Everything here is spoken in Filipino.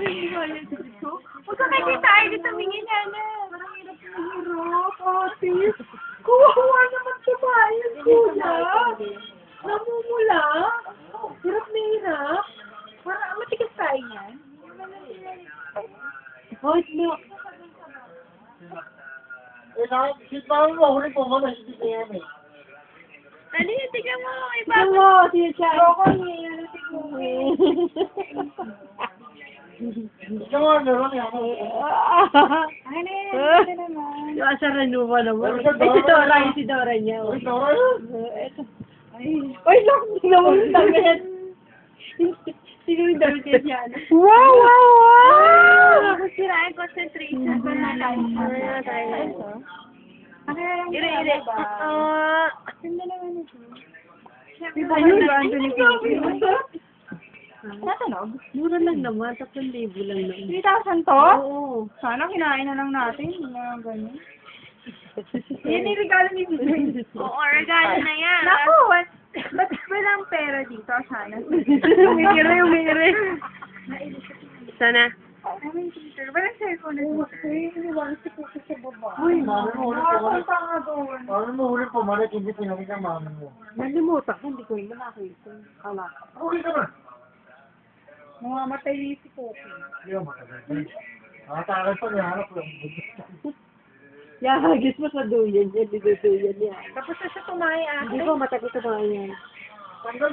Huwag ka nakikita ay dito tumingin yan na. Parang hirap na hirap, ate. Kuwawa naman sa bayan, kuya. Namumula. Hirap na hirap. Parang matigas tayo yan. Hoy, no. Sit down mo, huli po mo, hindi ko yan eh. Dali, tignan mo. Tignan mo, siya siya. Loko niya. Tignan mo. Ikaw nga, meron yan. Ay, na yan. Ito naman. Yung asa Renuva naman. Si Dora, yung si Dora niya. Uy, Dora yun. Ito. Ay, look, tignan mo yung damit. Sino yung damit niya dyan? Wow, wow, wow! Sira ang concentration. Wala tayo. Ire. Ganda naman ito. Ayun, ba, Anthony Philippines? Natanog? Mura lang naman, 3,000 lang naman. 3,000 to? Oo. Sana kinain na lang natin. Mga ganyan. Yan yung regalo ni Bibay. Oo, regalo na yan. Naku, ba't walang pera dito? Sana. Umire. Sana. Ay, may teacher. Walang cellphone na dito. Uy, mami mo, huli po mo. Tanga doon. Mami mo, huli po mo, hindi pinamit ang mami mo. Nalimutan ko, hindi ko yung nakakita. Hala. Okay ka na. Mamamatay ni si Poki. Hindi ako matagal. Nakatakas pa niya, hanap lang. Yahagis mo sa duyan yan, dito duyan yan. Tapos na siya tumahay Hindi ko matagal sa mga yan. Tanggal